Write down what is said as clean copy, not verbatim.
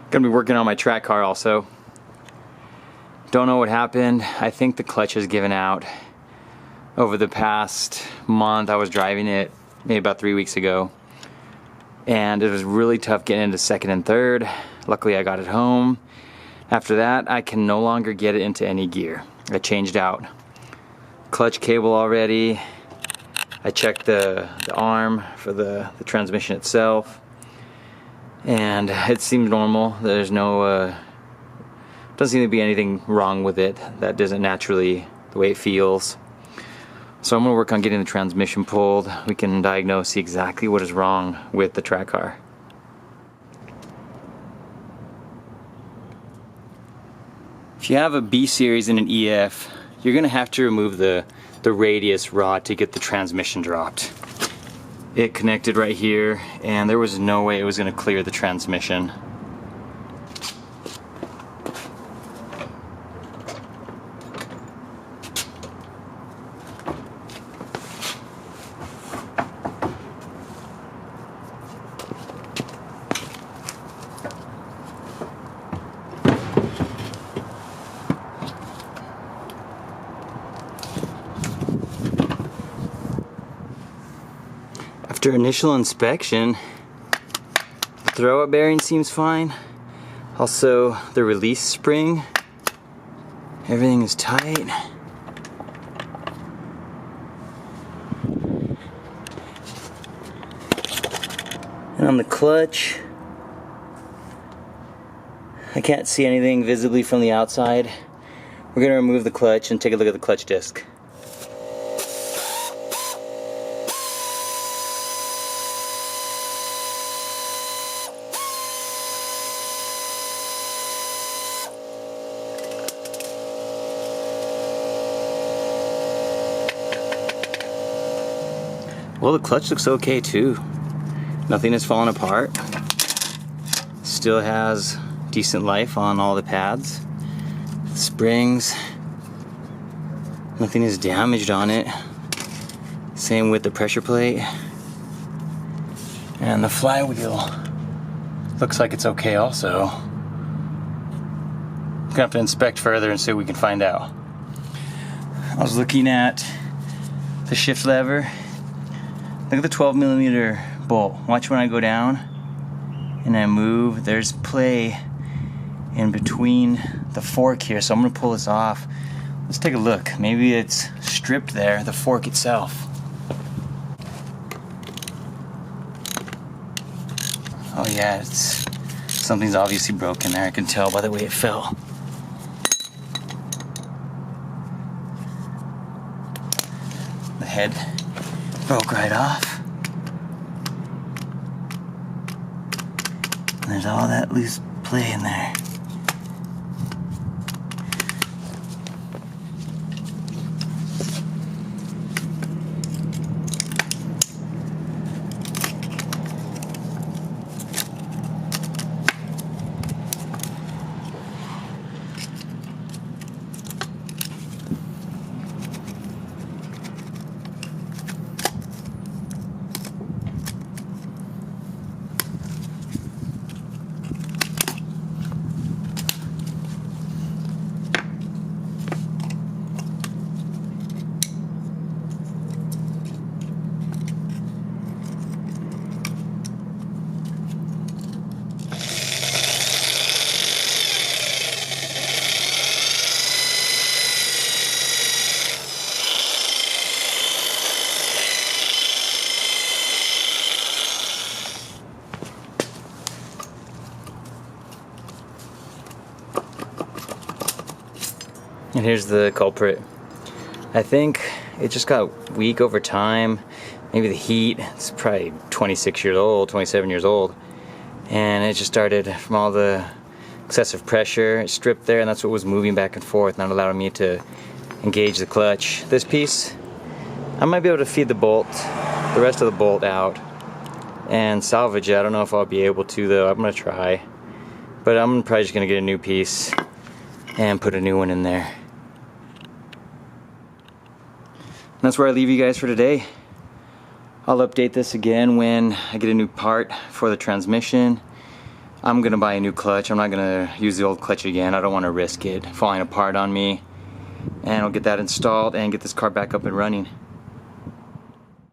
Gonna be working on my track car also. Don't know what happened. I think the clutch has given out. Over the past month, I was driving it maybe about 3 weeks ago, and it was really tough getting into second and third. Luckily, I got it home. After that, I can no longer get it into any gear. I changed out clutch cable already. I checked the arm for the transmission itself, and it seemed normal. There's no doesn't seem to be anything wrong with it that isn't naturally the way it feels. So I'm going to work on getting the transmission pulled. We can diagnose, see exactly what is wrong with the track car. If you have a B series and an EF, you're going to have to remove the radius rod to get the transmission dropped. It connected right here, and there was no way it was going to clear the transmission. After initial inspection, the throwout bearing seems fine. Also, the release spring, everything is tight. And on the clutch, I can't see anything visibly from the outside. We're going to remove the clutch and take a look at the clutch disc. Well, the clutch looks okay too. Nothing has fallen apart. Still has decent life on all the pads. Springs, nothing is damaged on it. Same with the pressure plate. And the flywheel looks like it's okay also. We're gonna have to inspect further and see what we can find out. I was looking at the shift lever. Look at the 12mm bolt. Watch when I go down and I move, there's play in between the fork here, so I'm gonna pull this off. Let's take a look. Maybe it's stripped there, the fork itself. Oh yeah, something's obviously broken there. I can tell by the way it fell. The head broke right off. And there's all that loose play in there. And here's the culprit. I think it just got weak over time. Maybe the heat. It's probably 26 years old, 27 years old. And it just started from all the excessive pressure. It stripped there, and that's what was moving back and forth, not allowing me to engage the clutch. This piece, I might be able to feed the rest of the bolt out and salvage it. I don't know if I'll be able to though. I'm gonna try. But I'm probably just gonna get a new piece and put a new one in there. And that's where I leave you guys for today. I'll update this again when I get a new part for the transmission. I'm gonna buy a new clutch. I'm not gonna use the old clutch again. I don't want to risk it falling apart on me. And I'll get that installed and get this car back up and running.